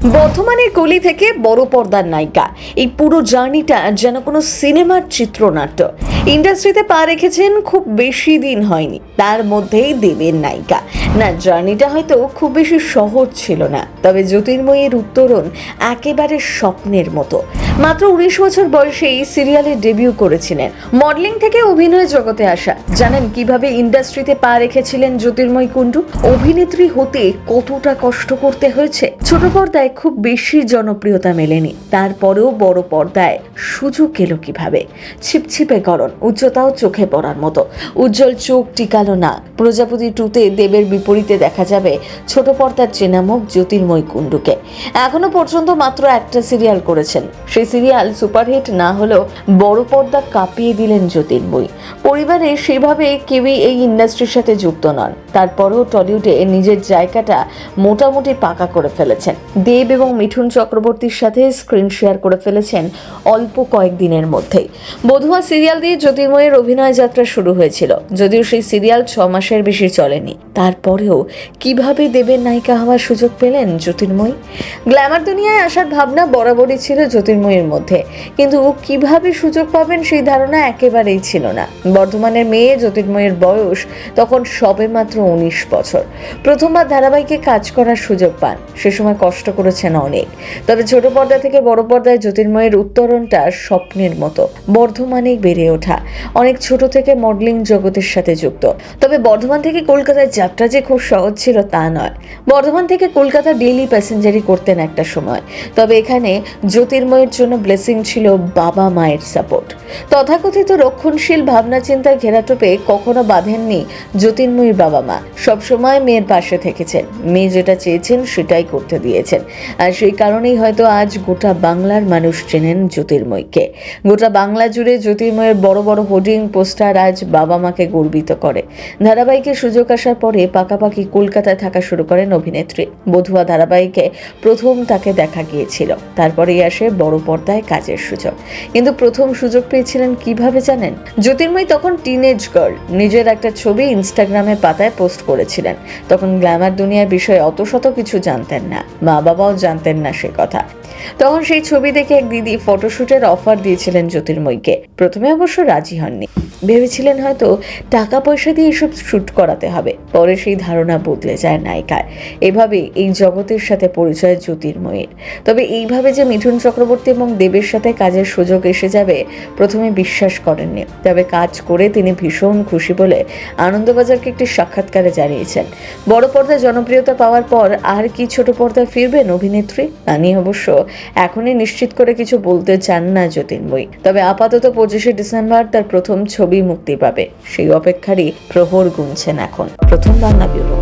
বর্ধমানের গলি থেকে বড় পর্দার নায়িকা, এই পুরো জার্নিটা যেন কোনো সিনেমার চিত্রনাট্য। ইন্ডাস্ট্রিতে পা রেখেছেন খুব বেশি দিন হয়নি, তার মধ্যেই দেবের নায়িকা। না, জার্নিটা হয়তো খুব বেশি সহজ ছিল না, তবে জ্যোতির্ময়ীর উত্তরণ একেবারে স্বপ্নের মতো। মাত্র 19 বছর বয়সেই সিরিয়ালে ডেবিউ করেছিলেন। মডেলিং থেকে অভিনয় জগতে আসা। জানেন কিভাবে ইন্ডাস্ট্রিতে পা রেখেছিলেন জ্যোতির্ময়ী কুণ্ডু? অভিনেত্রী হতে কতটা কষ্ট করতে হয়েছে। ছোট পর্দায় খুব বেশি জনপ্রিয়তা মেলেনি, তারপরেও বড় পর্দায় সুযোগ এলো কিভাবে? ছিপছিপে গড়ন, উচ্চতাও চোখে পড়ার মতো, উজ্জ্বল চোখ টিকালো না। প্রজাপতি 2-তে দেবের বিপরীতে দেখা যাবে ছোট পর্দার চেনা মুখ জ্যোতির্ময়ী কুণ্ডুকে। এখনো পর্যন্ত মাত্র একটা সিরিয়াল করেছেন, সেই সিরিয়াল সুপারহিট না হলেও বড় পর্দা কাঁপিয়ে দিলেন জ্যোতির্ময়ী। পরিবারে সেভাবে কেউই এই ইন্ডাস্ট্রির সাথে যুক্ত নন, তারপরেও টলিউডে নিজের জায়গাটা মোটামুটি পাকা করে ফেলেছেন। দেব এবং মিঠুন চক্রবর্তীর সাথে স্ক্রিন শেয়ার করে ফেলেছেন অল্প কয়েকদিনের মধ্যেই। বধুয়া সিরিয়াল দিয়ে জ্যোতির্ময়ের অভিনয় যাত্রা শুরু হয়েছিল, যদিও সেই সিরিয়াল 6 মাসের বেশি চলেনি। তারপরেও কিভাবে দেবের নায়িকা হওয়ার সুযোগ পেলেন জ্যোতির্ময়ী? গ্ল্যামার দুনিয়ায় আসার ভাবনা বরাবরই ছিল জ্যোতির্ময়ীর মধ্যে, কিন্তু কিভাবে সুযোগ পাবেন সেই ধারণা একেবারেই ছিল না। বর্ধমানের মেয়ে জ্যোতির্ময়ীর বয়স তখন সবেমাত্র 19 বছর। প্রথমবার ধারাবাহিকে কাজ করার সুযোগ পান, সে সময় কষ্ট করেছেন অনেক। তবে ছোট পর্দা থেকে বড় পর্দায় জ্যোতির্ময়ের উত্তরণটা স্বপ্নের মতো। বর্ধমানেই বেড়ে ওঠা, অনেক ছোট থেকে মডেলিং জগতের সাথে যুক্ত। তবে বর্ধমান থেকে কলকাতায় যাত্রা যে খুব সহজ ছিল তা নয়। বর্ধমান থেকে কলকাতা ডেইলি প্যাসেঞ্জারি করতেন একটা সময়। তবে এখানে জ্যোতির্ময়ের জন্য ব্লেসিং ছিল বাবা মায়ের সাপোর্ট। তথাকথিত রক্ষণশীল ভাবনা চিন্তায় ঘেরাটোপে কখনো বাঁধেননি জ্যোতির্ময়ীর বাবা মা। সবসময় মেয়ের পাশে থেকেছেন, মেয়ে যেটা চেয়েছেন সেটাই করতে দিয়েছেন। আর সেই কারণেই হয়তো আজ গোটা বাংলার মানুষ চেনেন জ্যোতির্ময়ীকে। গোটা বাংলা জুড়ে জ্যোতির্ময়ের বড় বড় হোর্ডিং পোস্টার আজ বাবা মাকে গর্বিত করে। ধারাবাহিকে সুযোগ আসার পরে পাকাপাকি কলকাতায় থাকা শুরু করেন অভিনেত্রী। বধুয়া ধারাবাহিকে প্রথম তাকে দেখা গিয়েছিল, তারপরেই আসে বড় পর্দায় কাজের সুযোগ। কিন্তু প্রথম সুযোগ পেয়েছিলেন কিভাবে জানেন? জ্যোতির্ময়ী তখন টিনেজ গার্ল, নিজের একটা ছবি ইনস্টাগ্রামের পাতায় পোস্ট করেছিলেন। তখন গ্ল্যামার দুনিয়ার বিষয়ে অত শত কিছু জানতেন না, মা বাবাও জানতেন না সে কথা। তখন সেই ছবি দেখে এক দিদি ফটোশুটের অফার দিয়েছিলেন জ্যোতির্ময়ীকে। প্রথমে অবশ্য রাজি হননি, ভেবেছিলেন হয়তো টাকা পয়সা দিয়ে এসব শুট করাতে হবে। পরে সেই ধারণা বদলে যায় নায়িকার। এভাবে এই জগতের সাথে পরিচয় জ্যোতির্ময়ীর। তবে এইভাবে যে মিঠুন চক্রবর্তী এবং দেবের সাথে কাজের সুযোগ এসে যাবে প্রথমে বিশ্বাস করেননি। তবে কাজ করে তিনি ভীষণ খুশি বলে আনন্দবাজারকে একটি সাক্ষাৎকারে জানিয়েছেন। বড় পর্দায় জনপ্রিয়তা পাওয়ার পর আর কি ছোট পর্দায় ফিরবেন অভিনেত্রী তা নিয়ে অবশ্য এখনই নিশ্চিত করে কিছু বলতে চান না জ্যোতির্ময়ী। তবে আপাতত 25শে ডিসেম্বর তার প্রথম ছবি মুক্তি পাবে, সেই অপেক্ষারই প্রহর গুনছেন এখন প্রথম বাংলা ব্যুরো।